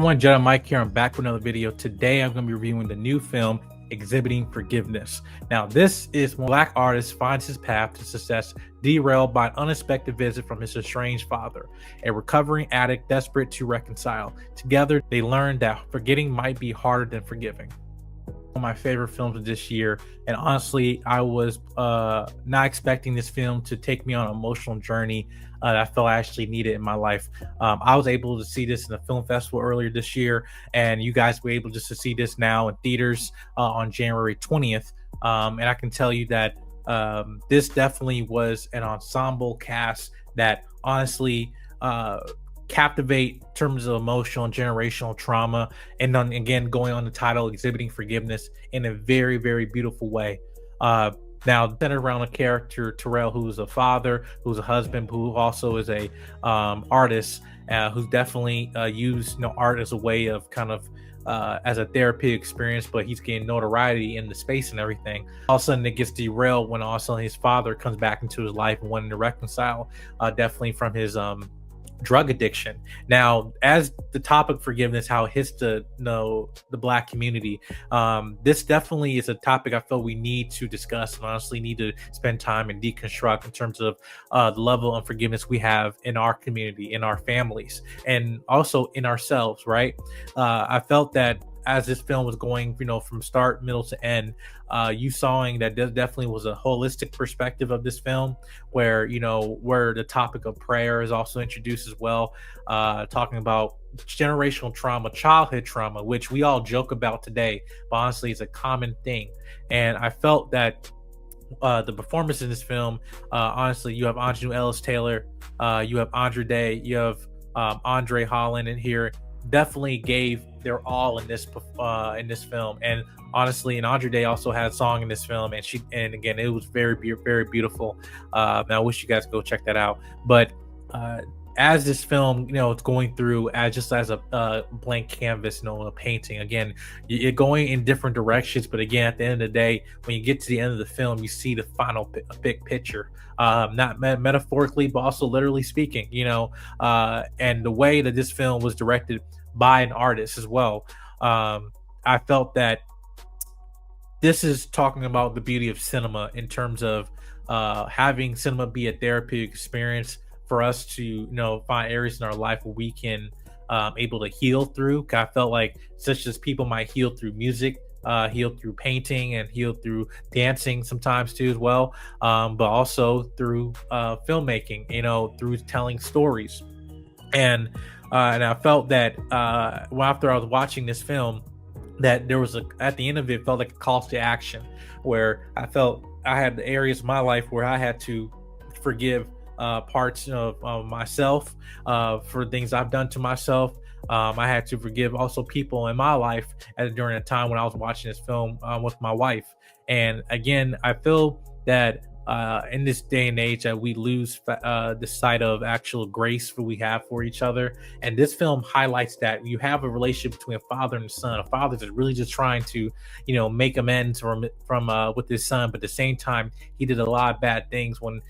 Everyone, Jedi Mike here. I'm back with another video. Today, I'm going to be reviewing the new film, Exhibiting Forgiveness. Now, this is when a Black artist finds his path to success derailed by an unexpected visit from his estranged father, a recovering addict desperate to reconcile. Together, they learn that forgetting might be harder than forgiving. One of my favorite films of this year, and honestly, I was not expecting this film to take me on an emotional journey that I felt I actually needed in my life. I was able to see this in a film festival earlier this year, and you guys were able just to see this now in theaters on January 20th. And I can tell you that this definitely was an ensemble cast that honestly captivate in terms of emotional and generational trauma, and then again going on the title Exhibiting Forgiveness in a very, very beautiful way. Now centered around a character, Terrell, who's a father, who's a husband, who also is a artist, who's definitely used art as a way of kind of as a therapy experience, but he's getting notoriety in the space and everything. All of a sudden it gets derailed when all of a sudden his father comes back into his life and wanting to reconcile, definitely from his drug addiction. Now, as the topic forgiveness, how it hits the Black community, this definitely is a topic I feel we need to discuss and honestly need to spend time and deconstruct in terms of the level of forgiveness we have in our community, in our families, and also in ourselves, right? I felt that as this film was going, from start, middle to end, you sawing that there definitely was a holistic perspective of this film, where where the topic of prayer is also introduced as well, talking about generational trauma, childhood trauma, which we all joke about today, but honestly it's a common thing. And I felt that the performance in this film, honestly, you have Aunjanue, Ellis-Taylor, you have Andra, you have Andre Holland in here, definitely gave their all in this film. And honestly, and Andra also had a song in this film, and again, it was very, very beautiful. I wish you guys go check that out. But as this film, it's going through as a blank canvas, a painting. Again, you're going in different directions, but again, at the end of the day, when you get to the end of the film, you see the final big picture. Not metaphorically, but also literally speaking. And the way that this film was directed by an artist as well. I felt that this is talking about the beauty of cinema in terms of having cinema be a therapeutic experience for us to find areas in our life where we can able to heal through. I felt like such as people might heal through music, heal through painting, and heal through dancing sometimes too as well, but also through filmmaking, through telling stories. And I felt that after I was watching this film, that there was at the end of it, felt like a call to action, where I felt I had areas of my life where I had to forgive parts of myself for things I've done to myself. I had to forgive also people in my life during a time when I was watching this film with my wife. And again, I feel that in this day and age that we lose the sight of actual grace we have for each other. And this film highlights that you have a relationship between a father and a son. A father is really just trying to, make amends from with his son, but at the same time, he did a lot of bad things when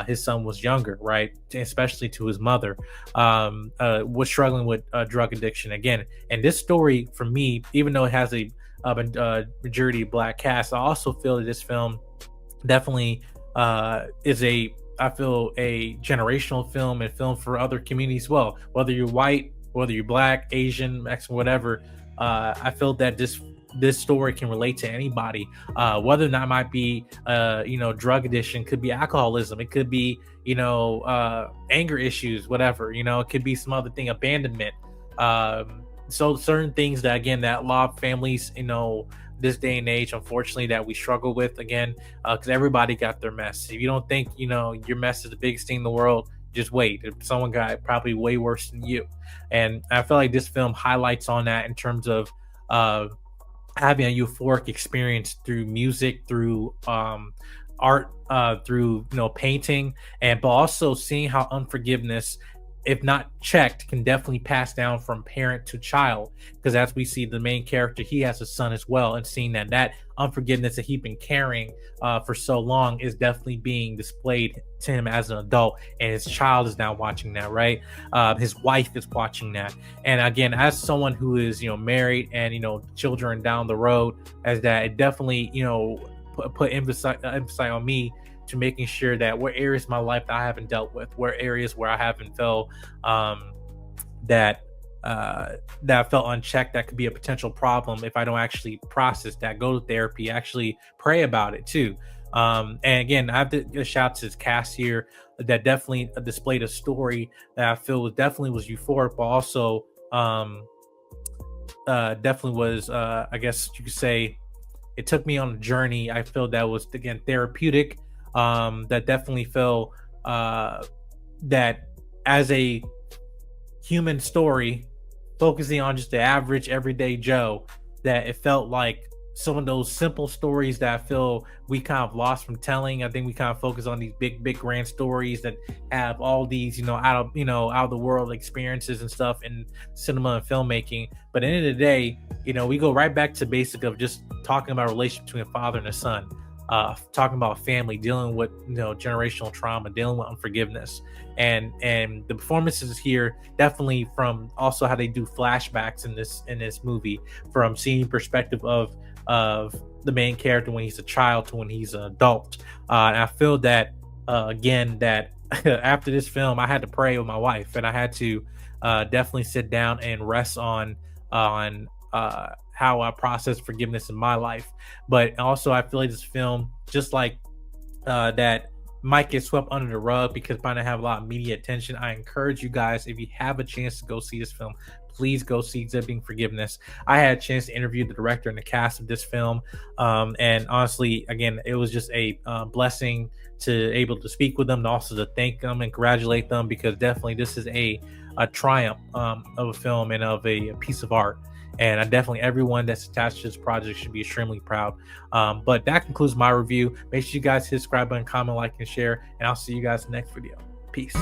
his son was younger, right? Especially to his mother, was struggling with drug addiction again. And this story, for me, even though it has a majority Black cast, I also feel that this film definitely is a generational film and film for other communities as well. Whether you're white, whether you're Black, Asian, Mexican, whatever, I feel that this story can relate to anybody. Whether or not it might be drug addiction, could be alcoholism, it could be anger issues, whatever, it could be some other thing, abandonment. So certain things that, again, that a lot of families, this day and age, unfortunately, that we struggle with, again, because everybody got their mess. If you don't think your mess is the biggest thing in the world, just wait. If someone got it probably way worse than you. And I feel like this film highlights on that in terms of having a euphoric experience through music, through art, through painting, but also seeing how unforgiveness if not checked, can definitely pass down from parent to child. Because as we see the main character, he has a son as well, and seeing that unforgiveness that he's been carrying for so long is definitely being displayed to him as an adult, and his child is now watching that, right? His wife is watching that, and again, as someone who is married and children down the road, as that, it definitely put emphasis on me to making sure that what areas of my life that I haven't dealt with, where areas where I haven't felt that I felt unchecked, that could be a potential problem if I don't actually process that, go to therapy, actually pray about it too. And again, I have to give a shout out to this cast here that definitely displayed a story that I feel was euphoric, but also definitely was I guess you could say it took me on a journey. I feel that was, again, therapeutic. That definitely felt that as a human story, focusing on just the average everyday Joe, that it felt like some of those simple stories that I feel we kind of lost from telling. I think we kind of focus on these big grand stories that have all these out of the world experiences and stuff in cinema and filmmaking. But at the end of the day, we go right back to basic of just talking about a relationship between a father and a son, talking about family, dealing with generational trauma, dealing with unforgiveness, and the performances here definitely, from also how they do flashbacks in this movie, from seeing perspective of the main character when he's a child to when he's an adult. And I feel that again, that after this film, I had to pray with my wife, and I had to definitely sit down and rest on how I process forgiveness in my life. But also, I feel like this film, just like that, might get swept under the rug because it might not have a lot of media attention. I encourage you guys, if you have a chance to go see this film, please go see Exhibiting Forgiveness. I had a chance to interview the director and the cast of this film, and honestly, again, it was just a blessing to able to speak with them, and also to thank them and congratulate them, because definitely this is a triumph of a film and of a piece of art. And I definitely, everyone that's attached to this project should be extremely proud. But that concludes my review. Make sure you guys hit subscribe button, comment, like, and share, and I'll see you guys in the next video. Peace.